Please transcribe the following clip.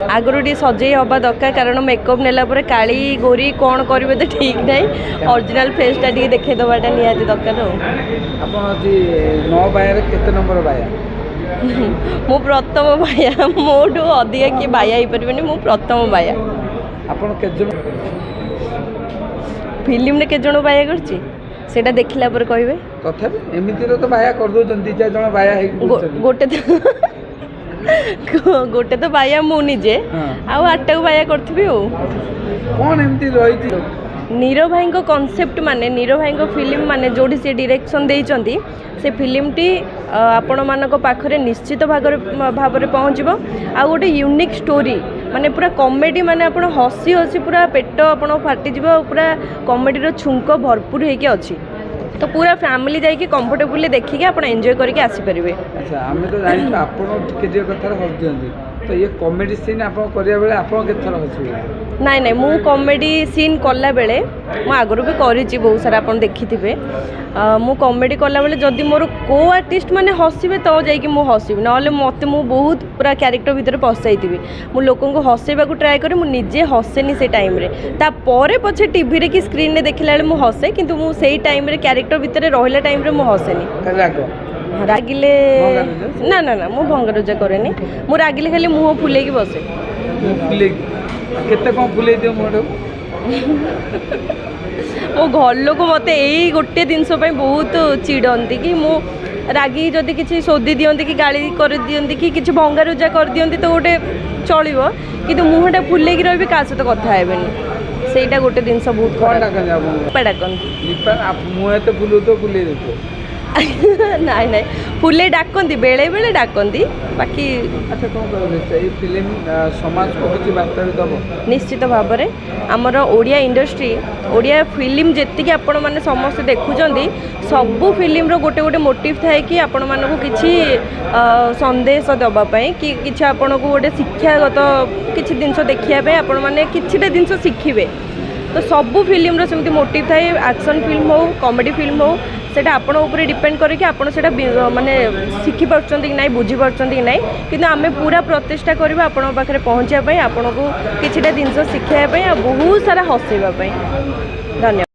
आगुरी T सजे हवा दरकार कारण मेकअप नेला पर काली गोरी कौन करेंगे तो ठीक नहीं ओरिजिनल फेसटा टी देखईदेवाटा निहाती दरकार नंबर बाया मु प्रथम बाया मोठू अधिका किए बाया हो पारे मु प्रथम बाया फिल्म ने केत जन बाया कर देखला पर कहबे तथापि एमिति तो बाया कर दो जन 2-4 बाया गोटे तो बाया मु निजे आउ 8 बाया करथबी कौन एमती रही नीरव भाई कॉन्सेप्ट माने नीरव भाई फिल्म माने जोड़ी से डायरेक्शन देइचंती से फिल्म टी आपण मानक पाखरे निश्चित भाव में पहुँचबो आ गोटे यूनिक स्टोरी माने पूरा कॉमेडी माने आपण हसी हसी पूरा पेट आपण फाटी जीवो पूरा कॉमेडी रो छुंक भरपूर होके अछि तो पूरा फैमिली जाइए कंफर्टेबली देखिए आप एंजॉय करके आसी परिवे। अच्छा आमे तो जानि आपण टिके जे कथार हस दियंती तो ये कॉमेडी सीन आप करिया बेले आपण के थर हसबे नाइ नाइ मु कॉमेडी सीन कला बेले मु आगरु भी करिछि बहुत सारा आपण देखिथिबे मु कॉमेडी कला बेले जदि मोर को आर्टिस्ट माने हसिबे तो जाइए मु हसिबे नले मते मु बहुत पूरा कैरेक्टर भीतर पसाइथिबे मु लोकन को हसेबा को ट्राई करे मु निजे हसेनी से टाइम रे ता परे पछे टीवी रे कि स्क्रीन रे देखिला बेले मु हसे किंतु मु सेही टाइम रे कैरेक्टर भीतर रहला टाइम रे मु हसेनी रागिले ना ना ना मु भंगरुजा करेनी मु रागिले खाली मुह फुले की बसे फुले केते कम फुले दियो मोडो मो घर लोक मते एई गोटे जिनस पई बहुत चिड़ंती कि मु रागी जदि किछि सोदी दियंती कि गाली कर दियंती कि किछि भंगरुजा कर दियंती तो गोटे चलिबो किंतु मुहटा फुले की रहबे का सहित कथा हेबेनी सेटा गोटे जिनस बहुत डाकन मुहे तो फुलू तो फुले देतो नाइ नाइ फुले डाकती बेले बेले डाकती बाकी अच्छा कौन कह फिल्म समाज को किसी बार्ता दब निश्चित भाव में आमर ओडिया इंडस्ट्री ओडिया फिल्म जी आपण मैंने समस्त देखुं सबू फिल्म गोटे गोटे मोटिव थाए कि आपण मानक किसी संदेश देवाई कि किसी आपन को गोटे शिक्षागत किसी जिनस देखिए आपण मैंने किसी जिनस शिखिबे तो सबू फिल्म सेमती मोटिव थाए एक्शन फिल्म हो कॉमेडी फिल्म हो सेटा आपण ऊपर डिपेंड करके आपण सेटा माने शिखि पारछंती कि नाही बुझी पारछंती कि नाही किंतु आमे पूरा प्रचेष्टा करबा आपण पाखरे पहुंचिया पई आपण को किछिटा जिंस शिखाया पई आ बहुत सारा हसेबा पई। धन्यवाद।